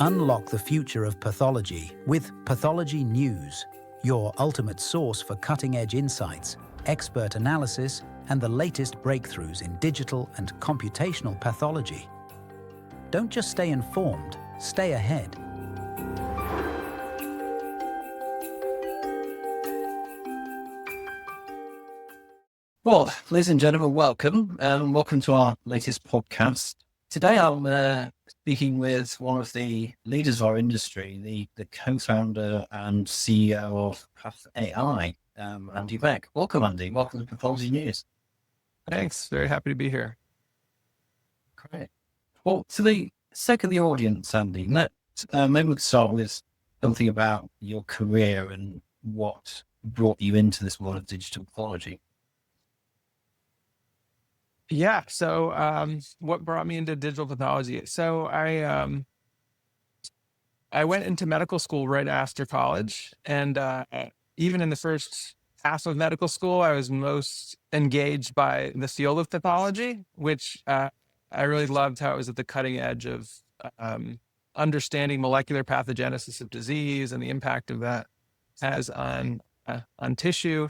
Unlock the future of pathology with Pathology News, your ultimate source for cutting-edge insights, expert analysis, and the latest breakthroughs in digital and computational pathology. Don't just stay informed, stay ahead. Well, ladies and gentlemen, welcome, and welcome to our latest podcast. Today I'm speaking with one of the leaders of our industry, the co-founder and CEO of PathAI, Andy Beck. Welcome, Andy. Welcome to Pathology News. Thanks. Very happy to be here. Great. Well, for the sake of the audience, Andy, maybe we could start with something about your career and what brought you into this world of digital pathology. Yeah. So, what brought me into digital pathology? So I went into medical school right after college, and even in the first half of medical school, I was most engaged by the field of pathology, which I really loved how it was at the cutting edge of understanding molecular pathogenesis of disease and the impact of that has on tissue,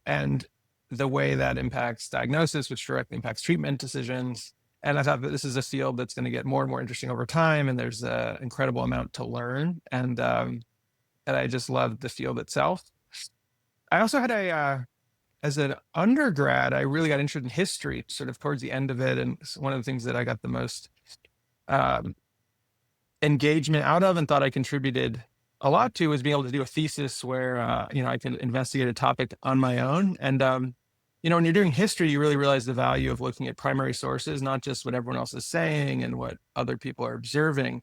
and the way that impacts diagnosis, which directly impacts treatment decisions. And I thought that this is a field that's going to get more and more interesting over time, and there's an incredible amount to learn. And I just loved the field itself. I also had as an undergrad, I really got interested in history, sort of towards the end of it. And one of the things that I got the most engagement out of and thought I contributed a lot to was being able to do a thesis where, I can investigate a topic on my own. And, when you're doing history, you really realize the value of looking at primary sources, not just what everyone else is saying and what other people are observing,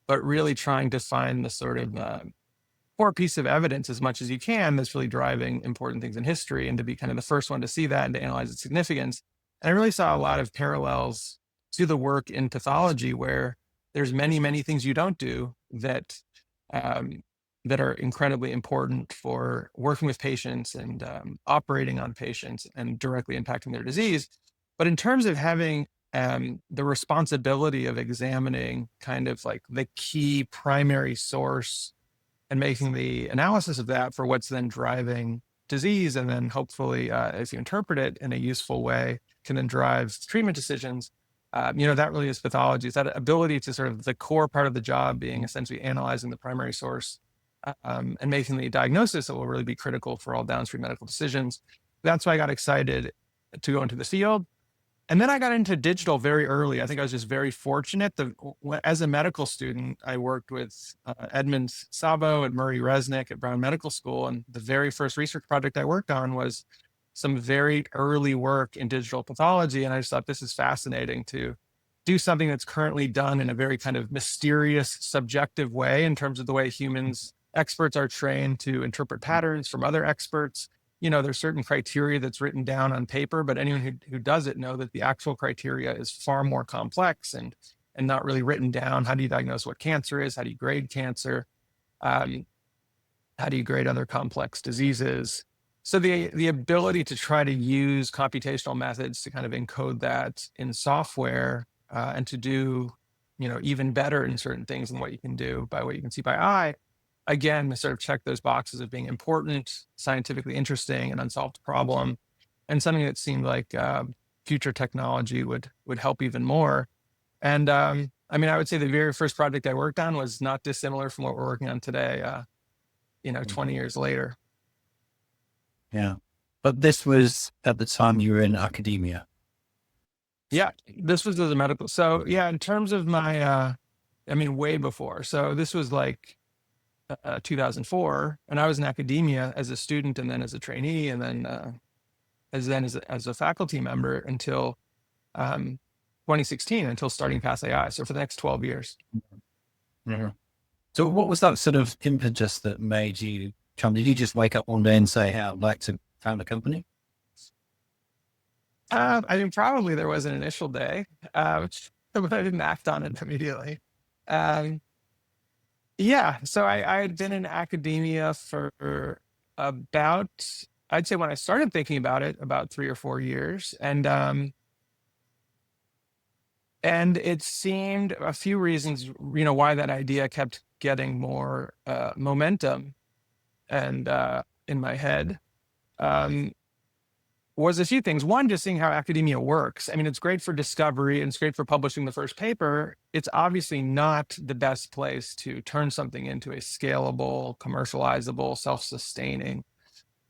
but really trying to find the sort of core piece of evidence as much as you can that's really driving important things in history, and to be kind of the first one to see that and to analyze its significance. And I really saw a lot of parallels to the work in pathology, where there's many, many things you don't do that are incredibly important for working with patients and operating on patients and directly impacting their disease. But in terms of having the responsibility of examining kind of like the key primary source and making the analysis of that for what's then driving disease, and then hopefully, as you interpret it in a useful way, can then drive treatment decisions. That really is pathology. It's that ability to sort of the core part of the job being essentially analyzing the primary source and making the diagnosis that will really be critical for all downstream medical decisions. That's why I got excited to go into the field. And then I got into digital very early. I think I was just very fortunate. As a medical student, I worked with Edmund Sabo and Murray Resnick at Brown Medical School. And the very first research project I worked on was some very early work in digital pathology. And I just thought, this is fascinating to do something that's currently done in a very kind of mysterious, subjective way in terms of the way experts are trained to interpret patterns from other experts. There's certain criteria that's written down on paper, but anyone who does it know that the actual criteria is far more complex and not really written down. How do you diagnose what cancer is? How do you grade cancer? How do you grade other complex diseases? So the ability to try to use computational methods to kind of encode that in software and to do, even better in certain things than what you can do by what you can see by eye, again, sort of check those boxes of being important, scientifically interesting, an unsolved problem, and something that seemed like future technology would help even more. And I would say the very first project I worked on was not dissimilar from what we're working on today, 20 years later. Yeah. But this was at the time you were in academia. Yeah, this was as a medical. So yeah, in terms of my, way before. So this was like 2004, and I was in academia as a student, and then as a trainee, and then as a faculty member until 2016, until starting PathAI. So for the next 12 years. Mm-hmm. So what was that sort of impetus that made you come? Did you just wake up one day and say, "Hey, I'd like to found a company"? Probably there was an initial day, but I didn't act on it immediately. Yeah, so I had been in academia for about, I'd say when I started thinking about it, about 3 or 4 years. And And it seemed a few reasons, why that idea kept getting more momentum and in my head. Was a few things. One, just seeing how academia works. I mean, it's great for discovery and it's great for publishing the first paper. It's obviously not the best place to turn something into a scalable, commercializable, self-sustaining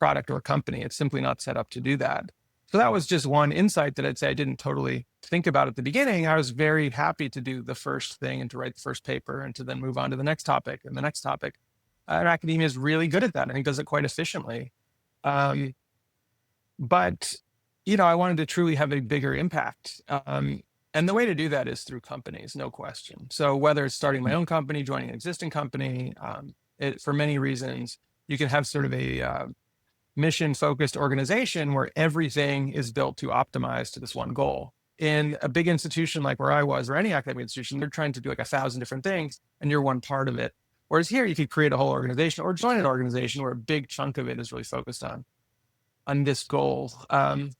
product or company. It's simply not set up to do that. So that was just one insight that I'd say I didn't totally think about at the beginning. I was very happy to do the first thing and to write the first paper and to then move on to the next topic and the next topic. And academia is really good at that. I think does it quite efficiently. But, I wanted to truly have a bigger impact. And the way to do that is through companies, no question. So whether it's starting my own company, joining an existing company, for many reasons, you can have sort of a mission-focused organization where everything is built to optimize to this one goal. In a big institution like where I was, or any academic institution, they're trying to do like 1,000 different things, and you're one part of it. Whereas here, you could create a whole organization or join an organization where a big chunk of it is really focused on this goal. And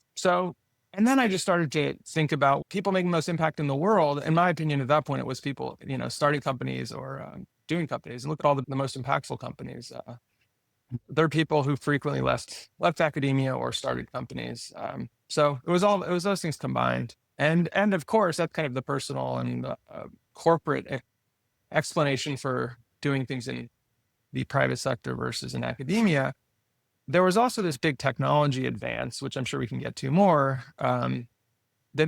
then I just started to think about people making the most impact in the world. In my opinion, at that point, it was people, starting companies or doing companies. And look at all the most impactful companies. They're people who frequently left academia or started companies. So it was those things combined. And of course, that's kind of the personal and corporate explanation for doing things in the private sector versus in academia. There was also this big technology advance, which I'm sure we can get to more, that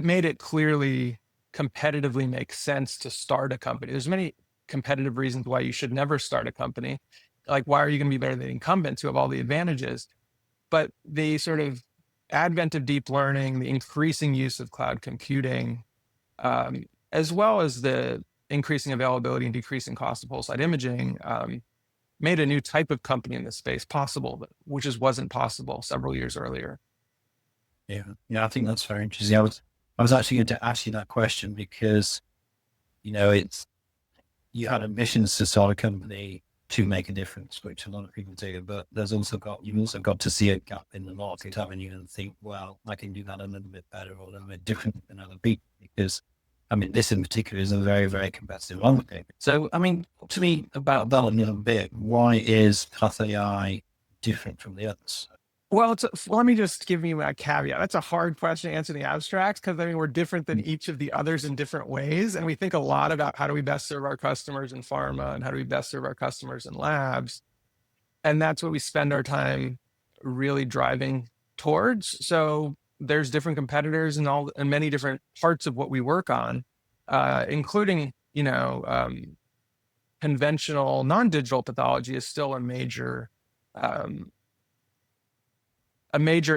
made it clearly competitively make sense to start a company. There's many competitive reasons why you should never start a company. Like, why are you going to be better than incumbents who have all the advantages? But the sort of advent of deep learning, the increasing use of cloud computing, as well as the increasing availability and decreasing cost of whole site imaging, made a new type of company in this space possible, which wasn't possible several years earlier. Yeah, I think that's very interesting. I was actually going to ask you that question because, you had a mission to start a company to make a difference, which a lot of people do, but you've also got to see a gap in the market, haven't you, and think, well, I can do that a little bit better or a little bit different than other people, because this in particular is a very, very competitive market. So, talk to me about that a little bit. Why is PathAI different from the others? Well, let me just give you a caveat. That's a hard question to answer in the abstract because we're different than each of the others in different ways. And we think a lot about how do we best serve our customers in pharma and how do we best serve our customers in labs. And that's what we spend our time really driving towards. So there's different competitors and many different parts of what we work on, including, conventional non-digital pathology is still a major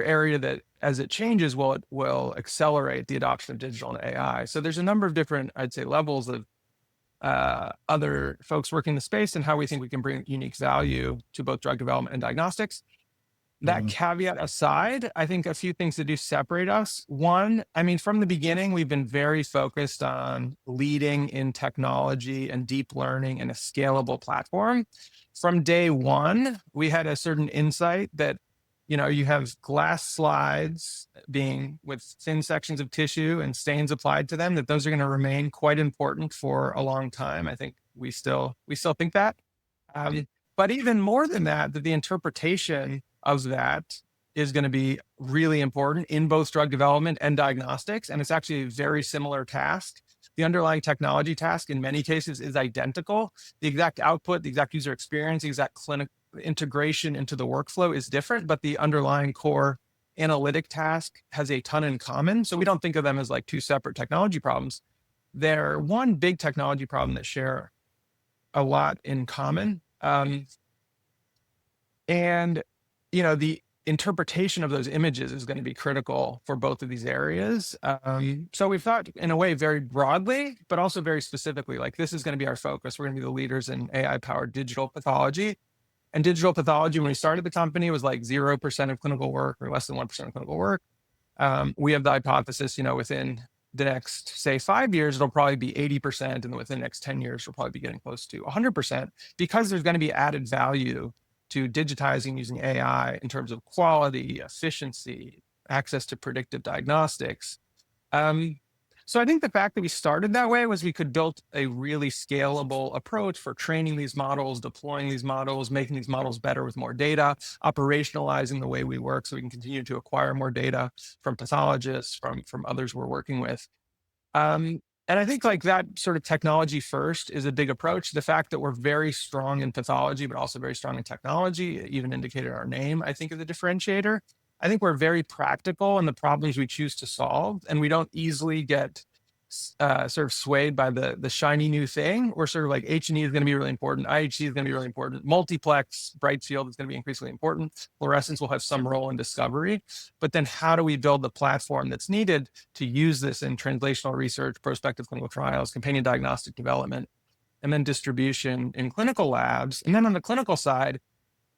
area that, as it changes, will accelerate the adoption of digital and AI. So there's a number of different, I'd say, levels of other folks working in the space and how we think we can bring unique value to both drug development and diagnostics. That caveat aside, I think a few things that do separate us. One, from the beginning, we've been very focused on leading in technology and deep learning and a scalable platform. From day one, we had a certain insight that you have glass slides being with thin sections of tissue and stains applied to them, that those are going to remain quite important for a long time. I think we still think that. But even more than that, that the interpretation of that is going to be really important in both drug development and diagnostics. And it's actually a very similar task. The underlying technology task in many cases is identical. The exact output, the exact user experience, the exact clinical integration into the workflow is different, but the underlying core analytic task has a ton in common. So we don't think of them as like two separate technology problems. They're one big technology problem that share a lot in common. And, the interpretation of those images is going to be critical for both of these areas. So we've thought in a way very broadly, but also very specifically, like this is going to be our focus. We're going to be the leaders in AI-powered digital pathology. And digital pathology, when we started the company, was like 0% of clinical work or less than 1% of clinical work. We have the hypothesis, within the next, say, 5 years, it'll probably be 80%. And within the next 10 years, we'll probably be getting close to 100% because there's going to be added value to digitizing using AI in terms of quality, efficiency, access to predictive diagnostics. So I think the fact that we started that way was we could build a really scalable approach for training these models, deploying these models, making these models better with more data, operationalizing the way we work so we can continue to acquire more data from pathologists, from others we're working with. And I think like that sort of technology first is a big approach. The fact that we're very strong in pathology, but also very strong in technology, even indicated our name, I think is a differentiator. I think we're very practical in the problems we choose to solve, and we don't easily get sort of swayed by the shiny new thing. We're sort of like H&E is going to be really important. IHC is going to be really important. Multiplex, bright field is going to be increasingly important. Fluorescence will have some role in discovery. But then how do we build the platform that's needed to use this in translational research, prospective clinical trials, companion diagnostic development, and then distribution in clinical labs? And then on the clinical side,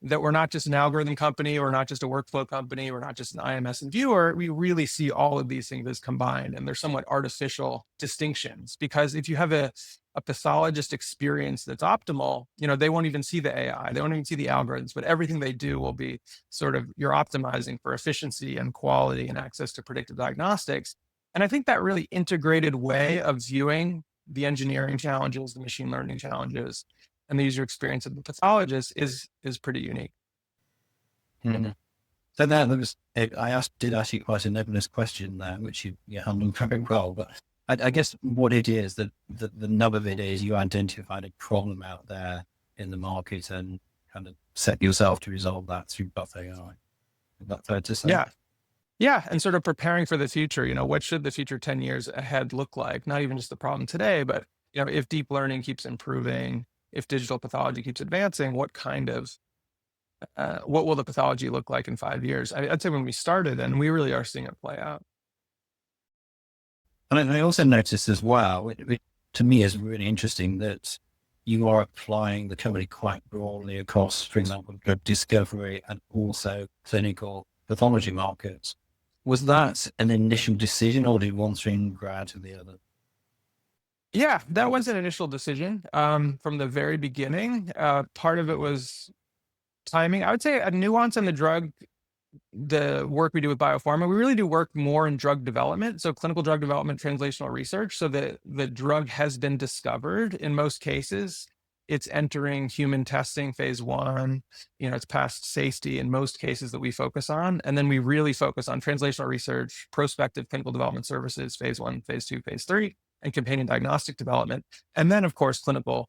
that we're not just an algorithm company, we're not just a workflow company, we're not just an IMS and viewer. We really see all of these things as combined, and they're somewhat artificial distinctions, because if you have a pathologist experience that's optimal, they won't even see the AI, they won't even see the algorithms, but everything they do will be sort of, you're optimizing for efficiency and quality and access to predictive diagnostics. And I think that really integrated way of viewing the engineering challenges, the machine learning challenges, and the user experience of the pathologist is pretty unique. Mm-hmm. So that was, did ask you quite a nebulous question there, which you handled very well. But I guess what it is, that the nub of it is you identified a problem out there in the market and kind of set yourself to resolve that through PathAI. Is that fair to say? Yeah. And sort of preparing for the future, what should the future 10 years ahead look like? Not even just the problem today, but, if deep learning keeps improving, if digital pathology keeps advancing, what will the pathology look like in 5 years? I'd say when we started, and we really are seeing it play out. And I also noticed as well, it to me is really interesting that you are applying the company quite broadly across, for example, drug discovery and also clinical pathology markets. Was that an initial decision, or did one thing grab to the other? Yeah, that was an initial decision from the very beginning. Part of it was timing. I would say a nuance in the work we do with biopharma, we really do work more in drug development. So clinical drug development, translational research. So the drug has been discovered in most cases. It's entering human testing phase 1. It's past safety in most cases that we focus on. And then we really focus on translational research, prospective clinical development services, phase 1, phase 2, phase 3, and companion diagnostic development. And then, of course, clinical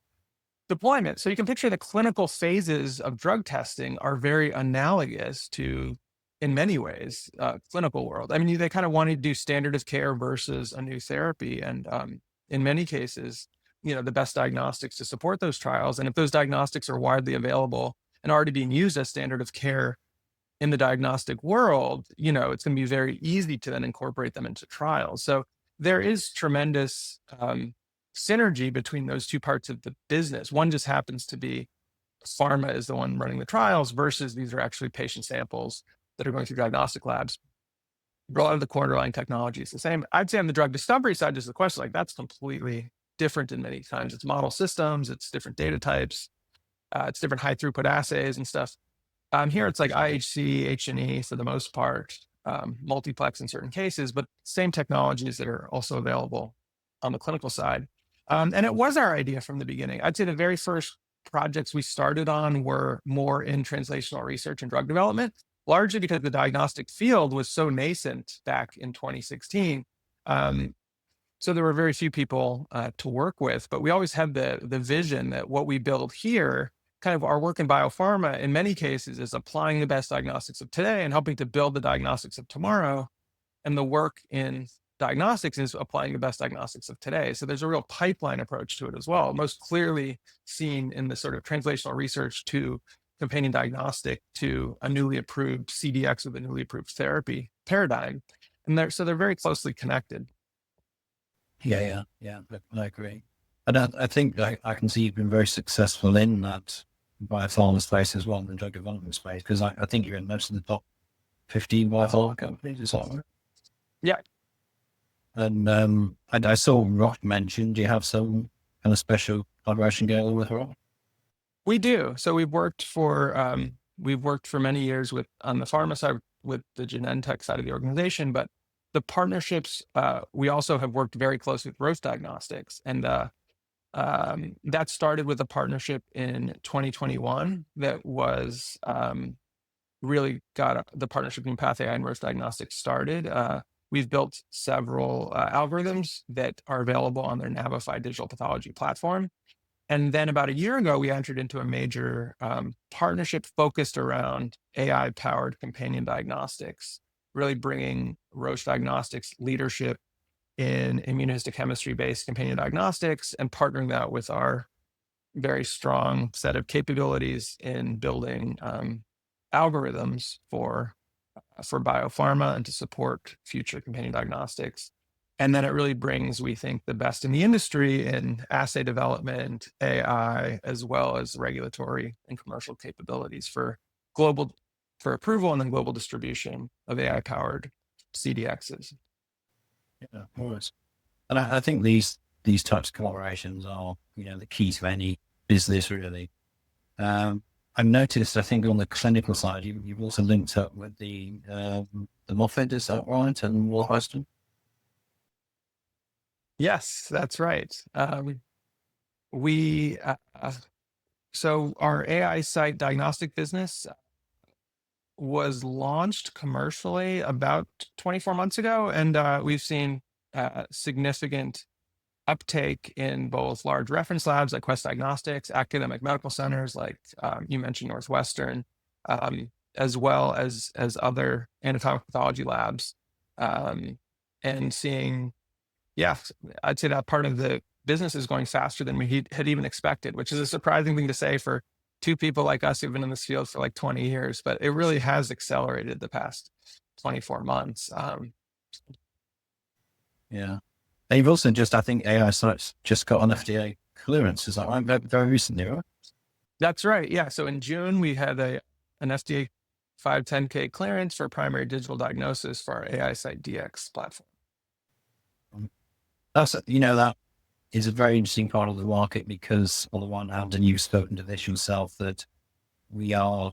deployment. So you can picture the clinical phases of drug testing are very analogous to, in many ways, clinical world. I mean, they kind of want to do standard of care versus a new therapy. And in many cases, the best diagnostics to support those trials. And if those diagnostics are widely available and already being used as standard of care in the diagnostic world, it's going to be very easy to then incorporate them into trials. So there is tremendous synergy between those two parts of the business. One just happens to be pharma is the one running the trials versus these are actually patient samples that are going through diagnostic labs. A lot of the core underlying technology is the same. I'd say on the drug discovery side, just the question, like that's completely different in many times. It's model systems, it's different data types, it's different high throughput assays and stuff. Here it's like IHC, H&E for the most part, multiplex in certain cases, but same technologies that are also available on the clinical side. And it was our idea from the beginning. I'd say the very first projects we started on were more in translational research and drug development, largely because the diagnostic field was so nascent back in 2016. So there were very few people to work with, but we always had the vision that what we build here, kind of our work in biopharma, in many cases, is applying the best diagnostics of today and helping to build the diagnostics of tomorrow. And the work in diagnostics is applying the best diagnostics of today. So there's a real pipeline approach to it as well, most clearly seen in the sort of translational research to companion diagnostic to a newly approved CDX with a newly approved therapy paradigm. And they're very closely connected. Yeah, I agree. And I think I can see you've been very successful in that biopharma space as well, in the drug development space, because I think you're in most of the top 15 biopharma companies, is that right? Yeah. And I saw Roche mentioned, do you have some kind of special collaboration going on with Roche? We do. So we've worked for many years on the pharma side with the Genentech side of the organization, but the partnerships, we also have worked very closely with Roche Diagnostics, and that started with a partnership in 2021 that was really got the partnership between PathAI and Roche Diagnostics started. We've built several algorithms that are available on their Navify digital pathology platform. And then about a year ago, we entered into a major partnership focused around AI-powered companion diagnostics, really bringing Roche Diagnostics leadership in immunohistochemistry-based companion diagnostics and partnering that with our very strong set of capabilities in building algorithms for biopharma and to support future companion diagnostics. And then it really brings, we think, the best in the industry in assay development, AI, as well as regulatory and commercial capabilities for approval and then global distribution of AI-powered CDXs. Yeah, of course. And I think these types of collaborations are, the key to any business, really. I've noticed, I think on the clinical side, you've also linked up with the Moffitt, is that right? And Wolverhampton? Yes, that's right. So our AI site diagnostic business was launched commercially about 24 months ago, and we've seen significant uptake in both large reference labs like Quest Diagnostics, academic medical centers like you mentioned Northwestern, as well as other anatomic pathology labs, and seeing, I'd say that part of the business is going faster than we had even expected, which is a surprising thing to say for two people like us who've been in this field for like 20 years, but it really has accelerated the past 24 months. Yeah. They've also just, I think AI sites just got an FDA clearance. Is that right? Very recently, right? That's right. Yeah. So in June, we had an FDA 510K clearance for primary digital diagnosis for our AI site DX platform. That is a very interesting part of the market because on the one hand, and you've spoken to this yourself, that we are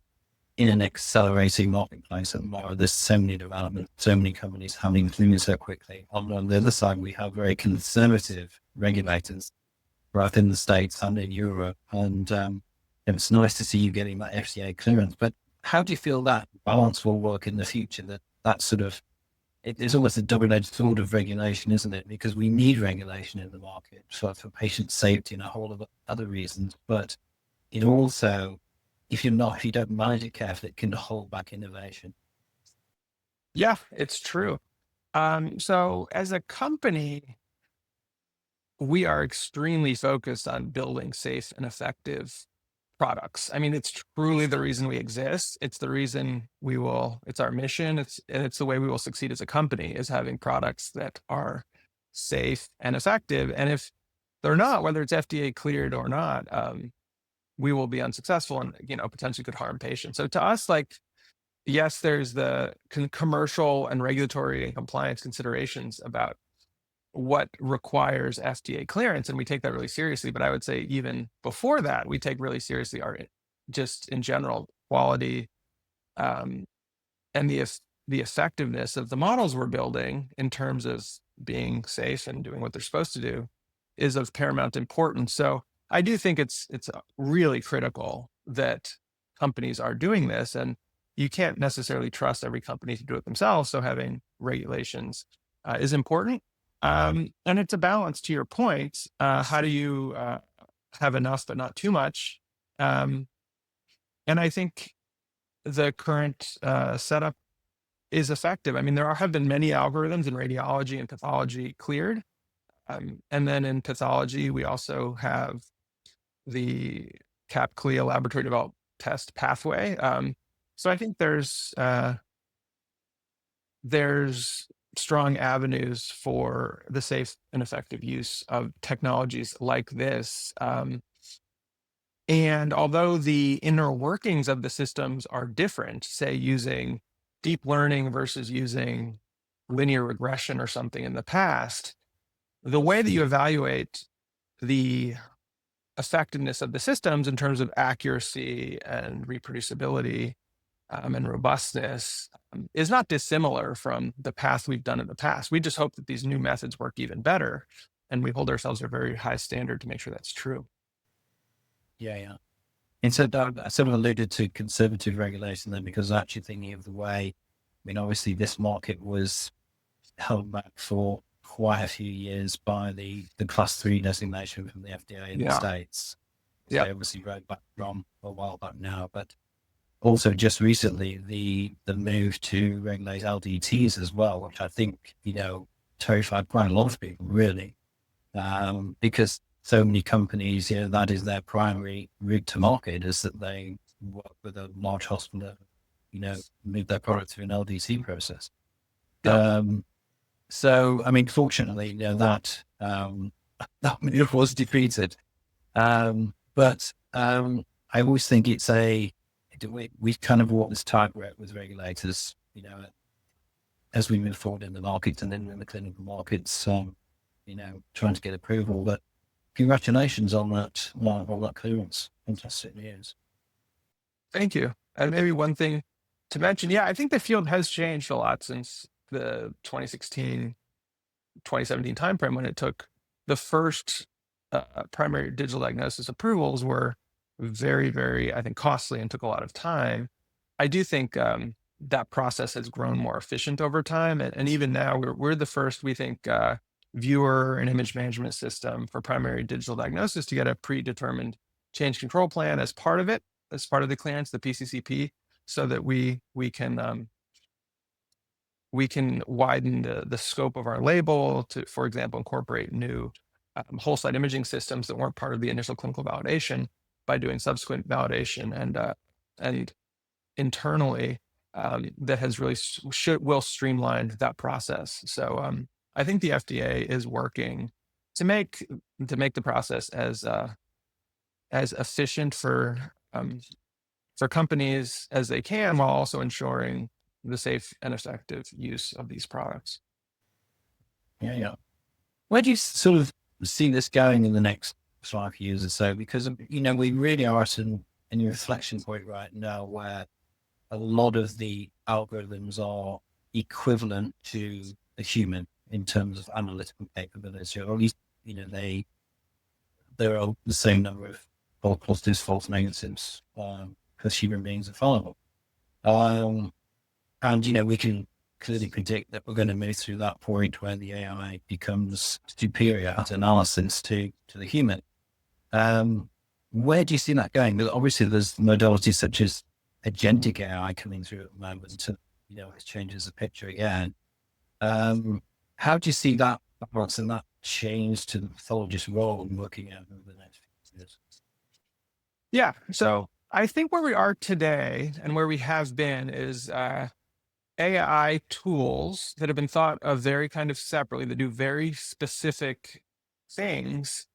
in an accelerating marketplace at the moment. There's so many developments, so many companies having to move so quickly. On the other side, we have very conservative regulators, both in the States and in Europe. And it's nice to see you getting that FDA clearance. But how do you feel that balance will work in the future? That sort of, it's almost a double-edged sword of regulation, isn't it? Because we need regulation in the market for patient safety and a whole of other reasons. But it also, if you don't manage it carefully, it can hold back innovation. Yeah, it's true. So as a company, we are extremely focused on building safe and effective products. I mean, it's truly the reason we exist. It's the reason it's our mission. It's the way we will succeed as a company, is having products that are safe and effective. And if they're not, whether it's FDA cleared or not, we will be unsuccessful and, potentially could harm patients. So to us, yes, there's the commercial and regulatory and compliance considerations about what requires FDA clearance, and we take that really seriously. But I would say even before that, we take really seriously our, just in general, quality, and the effectiveness of the models we're building in terms of being safe and doing what they're supposed to do is of paramount importance. So I do think it's really critical that companies are doing this, and you can't necessarily trust every company to do it themselves. So having regulations is important. And it's a balance, to your point. How do you have enough but not too much? And I think the current setup is effective. I mean, there have been many algorithms in radiology and pathology cleared. And then in pathology, we also have the CAP-CLIA laboratory developed test pathway. So I think there's strong avenues for the safe and effective use of technologies like this. And although the inner workings of the systems are different, say using deep learning versus using linear regression or something in the past, the way that you evaluate the effectiveness of the systems in terms of accuracy and reproducibility and robustness is not dissimilar from the path we've done in the past. We just hope that these new methods work even better, and we hold ourselves to a very high standard to make sure that's true. Yeah. And so I sort of alluded to conservative regulation then, because actually thinking of the way, I mean, obviously this market was held back for quite a few years by the class 3 designation from the FDA in the States. So they obviously wrote back from a while back now, but also just recently the move to regulate LDTs as well, which I think, terrified quite a lot of people really, because so many companies, that is their primary route to market, is that they work with a large hospital, move their product through an LDT process. So, I mean, fortunately, that move was defeated. But I always think it's we kind of walk this tightrope with regulators, as we move forward in the markets and then in the clinical markets, trying to get approval. But congratulations on that clearance. Fantastic news. Thank you. And maybe one thing to mention, I think the field has changed a lot since the 2016, 2017 timeframe, when it took the first primary digital diagnosis approvals were very, very, I think, costly and took a lot of time. I do think that process has grown more efficient over time. And even now, we're the first, we think, viewer and image management system for primary digital diagnosis to get a predetermined change control plan as part of it, as part of the clearance, the PCCP, so that we can widen the scope of our label to, for example, incorporate new whole slide imaging systems that weren't part of the initial clinical validation by doing subsequent validation, and internally that has really will streamline that process. So I think the FDA is working to make the process as efficient for companies as they can, while also ensuring the safe and effective use of these products. Yeah. Where do you sort of see this going in the next 5 years or so? Because, we really are at an inflection point right now where a lot of the algorithms are equivalent to a human in terms of analytical capability, or at least, there are the same number of false positives, false negatives, because human beings are fallible. And, we can clearly predict that we're going to move through that point where the AI becomes superior at analysis to the human. Where do you see that going? Obviously, there's modalities such as agentic AI coming through at the moment to, it changes the picture again. How do you see that balance and that change to the pathologist role in working out over the next few years? Yeah. So I think where we are today and where we have been is AI tools that have been thought of very kind of separately, that do very specific things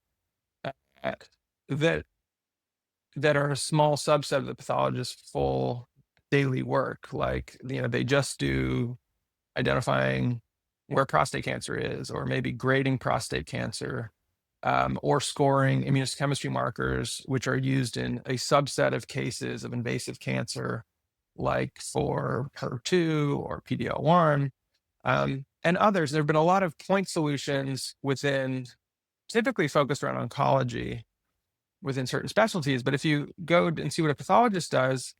that are a small subset of the pathologist's full daily work. Like, they just do identifying where prostate cancer is, or maybe grading prostate cancer, or scoring immunohistochemistry markers, which are used in a subset of cases of invasive cancer, like for HER2 or PD-L1, and others. There have been a lot of point solutions typically focused around oncology within certain specialties. But if you go and see what a pathologist does,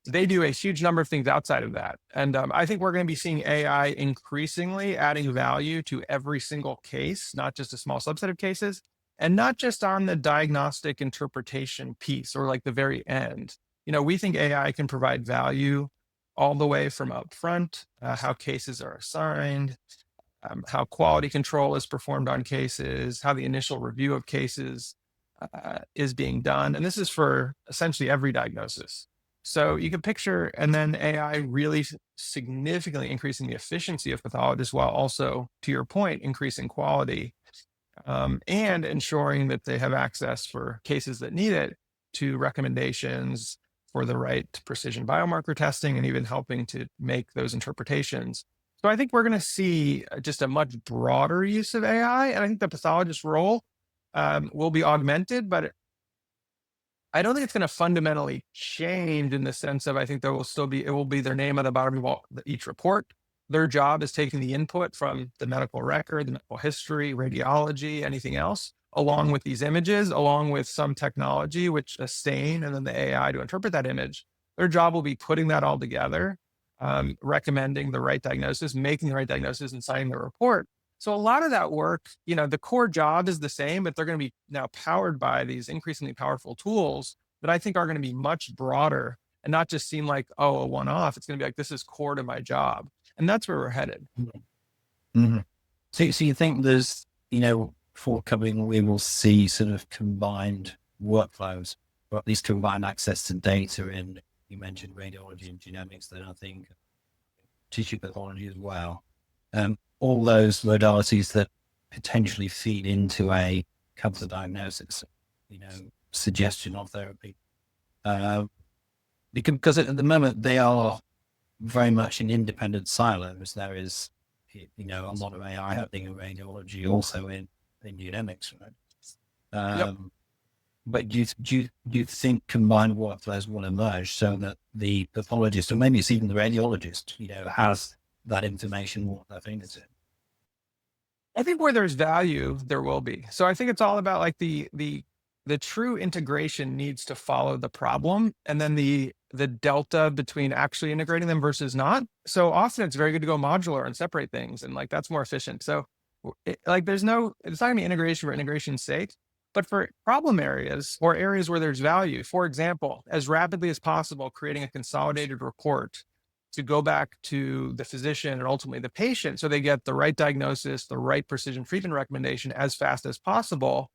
they do a huge number of things outside of that. And I think we're going to be seeing AI increasingly adding value to every single case, not just a small subset of cases, and not just on the diagnostic interpretation piece or like the very end. We think AI can provide value all the way from upfront, how cases are assigned, how quality control is performed on cases, how the initial review of cases is being done. And this is for essentially every diagnosis. So you can picture, and then AI really significantly increasing the efficiency of pathologists, while also, to your point, increasing quality, and ensuring that they have access for cases that need it to recommendations for the right precision biomarker testing, and even helping to make those interpretations. So I think we're going to see just a much broader use of AI, and I think the pathologist role will be augmented, but I don't think it's going to fundamentally change in the sense of, I think there will still be, it will be their name at the bottom of each report. Their job is taking the input from the medical record, the medical history, radiology, anything else, along with these images, along with some technology, which a stain, and then the AI to interpret that image. Their job will be putting that all together, recommending the right diagnosis, making the right diagnosis, and signing the report. So a lot of that work, the core job is the same, but they're going to be now powered by these increasingly powerful tools that I think are going to be much broader and not just seem like, oh, a one-off. It's going to be like, this is core to my job. And that's where we're headed. Mm-hmm. So you think there's, forthcoming, we will see sort of combined workflows, or at least combined access to data in, you mentioned radiology and genomics, then I think tissue pathology as well. All those modalities that potentially feed into a cancer diagnosis, suggestion of therapy. Because at the moment they are very much in independent silos. There is, a lot of AI happening in radiology, also in genomics, right? Yep. But do you think combined workflows will emerge so that the pathologist, or maybe it's even the radiologist, has that information what their fingertips? I think where there's value, there will be. So I think it's all about like the true integration needs to follow the problem, and then the delta between actually integrating them versus not. So often it's very good to go modular and separate things, and like that's more efficient. So it's not gonna be integration for integration's sake, but for problem areas or areas where there's value. For example, as rapidly as possible, creating a consolidated report to go back to the physician and ultimately the patient, so they get the right diagnosis, the right precision treatment recommendation as fast as possible.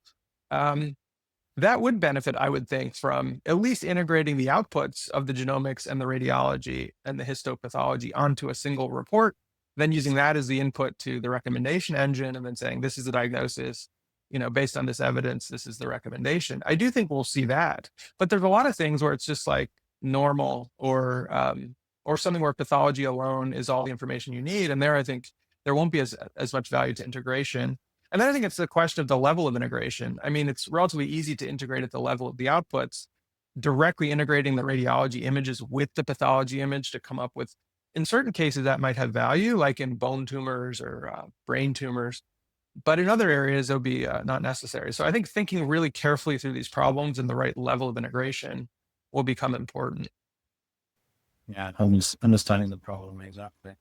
That would benefit, I would think, from at least integrating the outputs of the genomics and the radiology and the histopathology onto a single report, then using that as the input to the recommendation engine, and then saying, this is the diagnosis, based on this evidence, this is the recommendation. I do think we'll see that, but there's a lot of things where it's just like normal or something where pathology alone is all the information you need. And there, I think there won't be as much value to integration. And then I think it's the question of the level of integration. I mean, it's relatively easy to integrate at the level of the outputs, directly integrating the radiology images with the pathology image to come up with, in certain cases, that might have value, like in bone tumors or brain tumors. But in other areas, it'll be not necessary. So I think thinking really carefully through these problems and the right level of integration will become important. Yeah, understanding the problem, exactly.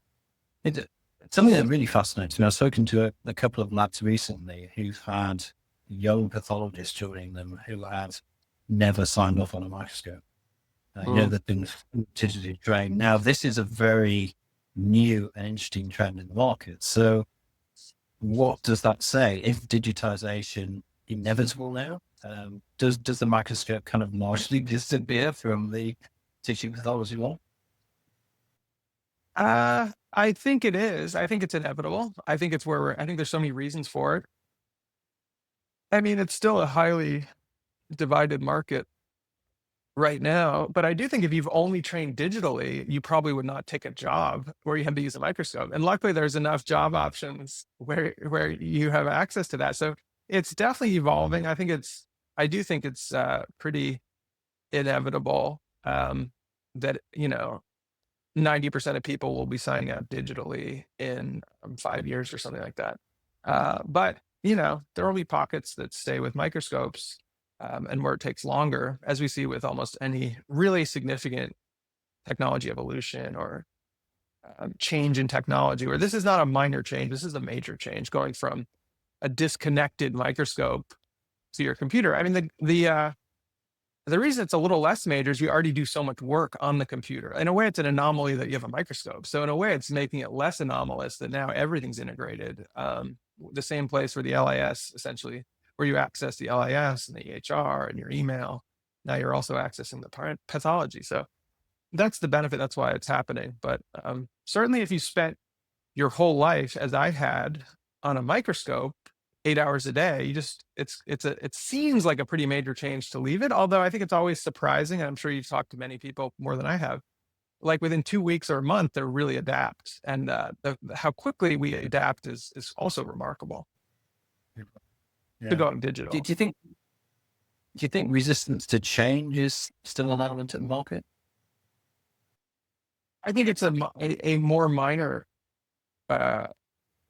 It's something that really fascinates me. I've spoken to a couple of labs recently who've had young pathologists joining them who had never signed off on a microscope. They've been digitally trained. Now, this is a very new and interesting trend in the market. So what does that say? If digitization inevitable now, does the microscope kind of largely disappear from the tissue pathology world? I think it is. I think it's inevitable. I think it's I think there's so many reasons for it. I mean, it's still a highly divided market right now, but I do think if you've only trained digitally, you probably would not take a job where you have to use a microscope. And luckily there's enough job options where you have access to that. So it's definitely evolving. I do think it's pretty inevitable that, 90% of people will be signing up digitally in 5 years or something like that. But, there will be pockets that stay with microscopes and where it takes longer, as we see with almost any really significant technology evolution or change in technology, where this is not a minor change, this is a major change, going from a disconnected microscope to your computer. I mean, the reason it's a little less major is you already do so much work on the computer. In a way, it's an anomaly that you have a microscope. So in a way, it's making it less anomalous that now everything's integrated. The same place where the LIS, essentially, where you access the LIS and the EHR and your email, now you're also accessing the pathology. So that's the benefit. That's why it's happening. But certainly if you spent your whole life, as I had, on a microscope, 8 hours a day, it seems like a pretty major change to leave it. Although I think it's always surprising, and I'm sure you've talked to many people more than I have, like within 2 weeks or a month, they really adapt. And how quickly we adapt is also remarkable to going digital. Do you think Do you think resistance to change is still an element of the market? I think it's a more minor, uh,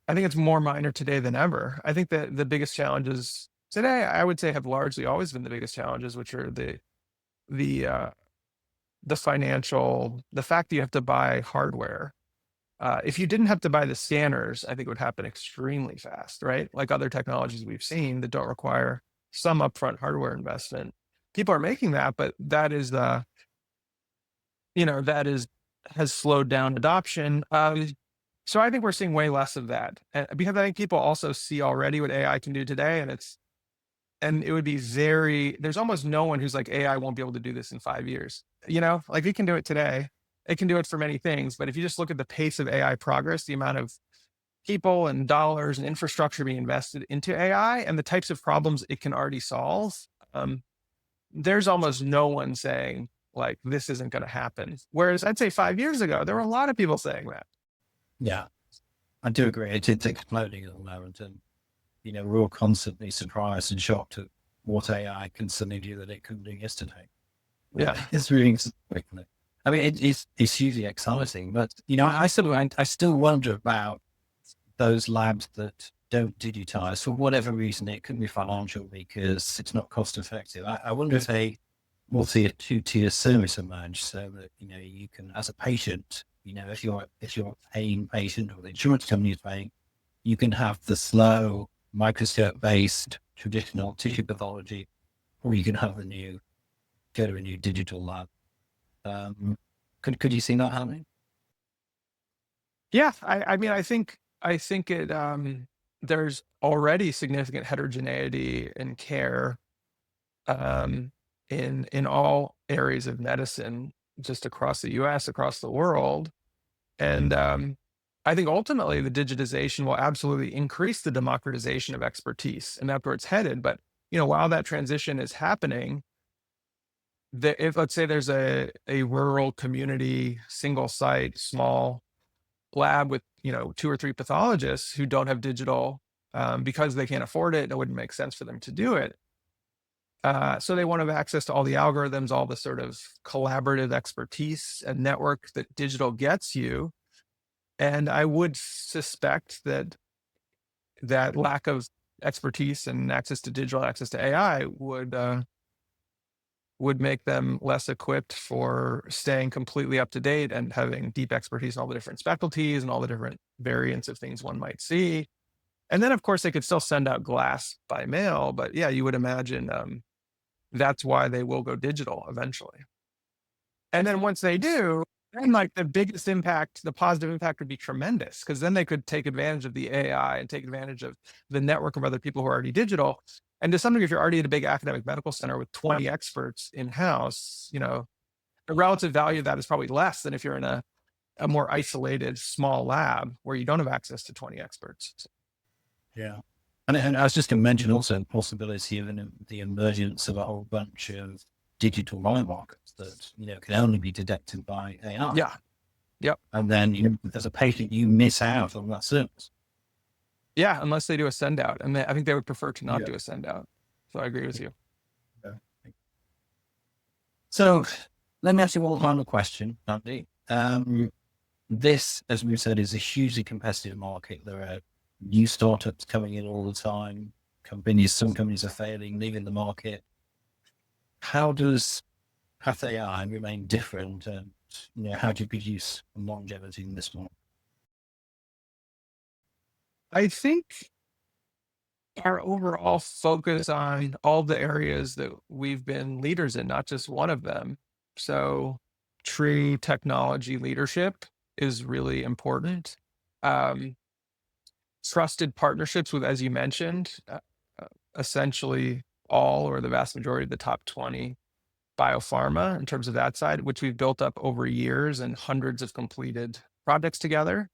I think it's more minor today than ever. I think that the biggest challenges today, I would say, have largely always been the biggest challenges, which are the uh, the financial, the fact that you have to buy hardware. If you didn't have to buy the scanners, I think it would happen extremely fast, right? Like other technologies we've seen that don't require some upfront hardware investment. People are making that, but that is that is has slowed down adoption. So I think we're seeing way less of that, because I think people also see already what AI can do today, and it would be there's almost no one who's like, AI won't be able to do this in 5 years. Like it can do it today. It can do it for many things. But if you just look at the pace of AI progress, the amount of people and dollars and infrastructure being invested into AI and the types of problems it can already solve, um, there's almost no one saying like, this isn't going to happen. Whereas I'd say 5 years ago, there were a lot of people saying that. Yeah, I do agree. It's exploding at the moment. And, we're all constantly surprised and shocked at what AI can suddenly do that it couldn't do yesterday. Yeah. It's really quickly. I mean, it's hugely exciting, but, I still wonder about those labs that don't digitize for whatever reason. It could be financial because it's not cost effective. I wonder if we'll see a two-tier service emerge so that, you can, as a patient, if you're a paying patient or the insurance company is paying, you can have the slow microscope-based traditional tissue pathology, or you can have go to a new digital lab. Could you see that happening? Yeah. I mean, I think there's already significant heterogeneity in care, um, in all areas of medicine, just across the US, across the world. And I think ultimately the digitization will absolutely increase the democratization of expertise, and that's where it's headed. But while that transition is happening, if let's say there's a rural community, single site, small lab with 2 or 3 pathologists who don't have digital, because they can't afford it, it wouldn't make sense for them to do it. So they want to have access to all the algorithms, all the sort of collaborative expertise and network that digital gets you. And I would suspect that that lack of expertise and access to digital, access to AI would make them less equipped for staying completely up to date and having deep expertise in all the different specialties and all the different variants of things one might see. And then, of course, they could still send out glass by mail, but yeah, you would imagine that's why they will go digital eventually. And then once they do, then like the biggest impact, the positive impact would be tremendous, because then they could take advantage of the AI and take advantage of the network of other people who are already digital. And to some degree, if you're already at a big academic medical center with 20 experts in house, the relative value of that is probably less than if you're in a more isolated small lab where you don't have access to 20 experts. Yeah. And I was just going to mention also the possibility of the emergence of a whole bunch of digital biomarkers that, can only be detected by AI. Yeah. Yep. And then, as a patient, you miss out on that service. Yeah, unless they do a send out. And I think they would prefer to not do a send out. So I agree with you. Yeah. So let me ask you one final question, Andy. This, as we've said, is a hugely competitive market. There are new startups coming in all the time. Some companies are failing, leaving the market. How does PathAI remain different, and how do you produce longevity in this market? I think our overall focus on all the areas that we've been leaders in, not just one of them. So true technology leadership is really important. Trusted partnerships with, as you mentioned, essentially all or the vast majority of the top 20 biopharma in terms of that side, which we've built up over years and hundreds of completed projects together.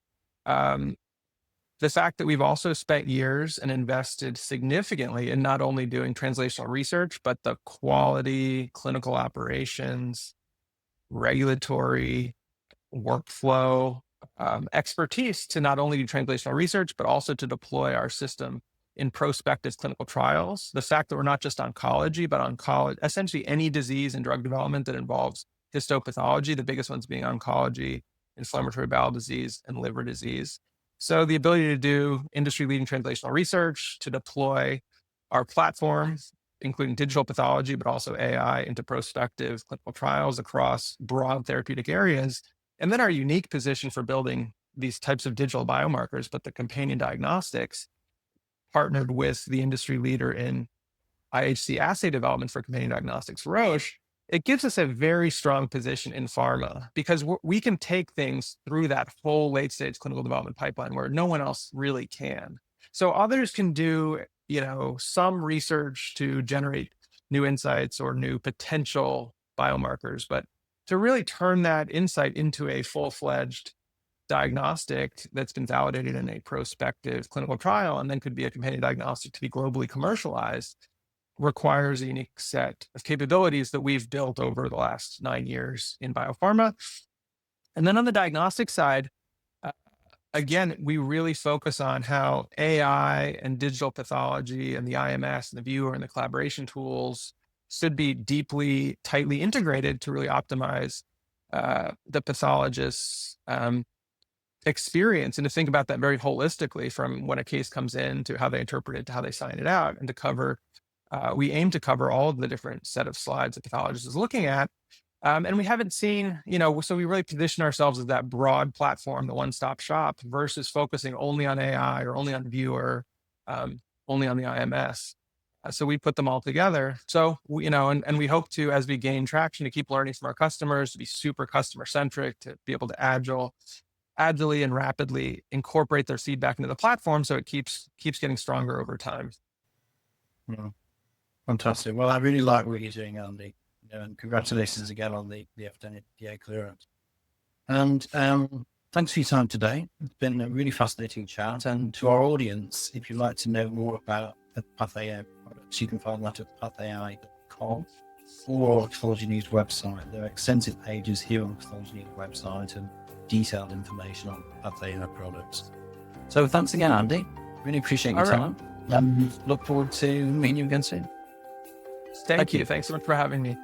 The fact that we've also spent years and invested significantly in not only doing translational research, but the quality, clinical operations, regulatory, workflow, expertise to not only do translational research, but also to deploy our system in prospective clinical trials. The fact that we're not just oncology, but essentially any disease and drug development that involves histopathology, the biggest ones being oncology, inflammatory bowel disease, and liver disease. So the ability to do industry-leading translational research, to deploy our platforms, including digital pathology, but also AI into prospective clinical trials across broad therapeutic areas, and then our unique position for building these types of digital biomarkers, but the companion diagnostics, partnered with the industry leader in IHC assay development for companion diagnostics, Roche, it gives us a very strong position in pharma because we can take things through that whole late stage clinical development pipeline where no one else really can. So others can do, some research to generate new insights or new potential biomarkers, but to really turn that insight into a full-fledged diagnostic that's been validated in a prospective clinical trial and then could be a companion diagnostic to be globally commercialized requires a unique set of capabilities that we've built over the last 9 years in biopharma. And then on the diagnostic side, again, we really focus on how AI and digital pathology and the IMS and the viewer and the collaboration tools should be deeply, tightly integrated to really optimize the pathologist's experience, and to think about that very holistically from when a case comes in to how they interpret it to how they sign it out, and to cover, we aim to cover all of the different set of slides the pathologist is looking at. And we haven't seen, so we really position ourselves as that broad platform, the one-stop shop, versus focusing only on AI or only on viewer, only on the IMS. So we put them all together. So, and we hope to, as we gain traction, to keep learning from our customers, to be super customer-centric, to be able to agilely and rapidly incorporate their feedback into the platform so it keeps getting stronger over time. Yeah. Fantastic. Well, I really like what you're doing, Andy. And congratulations again on the FDA clearance. And thanks for your time today. It's been a really fascinating chat. And to our audience, if you'd like to know more about the PathAI products, you can find that at pathai.com or on Pathology News website. There are extensive pages here on the Pathology News website and detailed information on PathAI products. So thanks again, Andy. Really appreciate your time. Look forward to meeting you again soon. Thank you. Thanks so much for having me.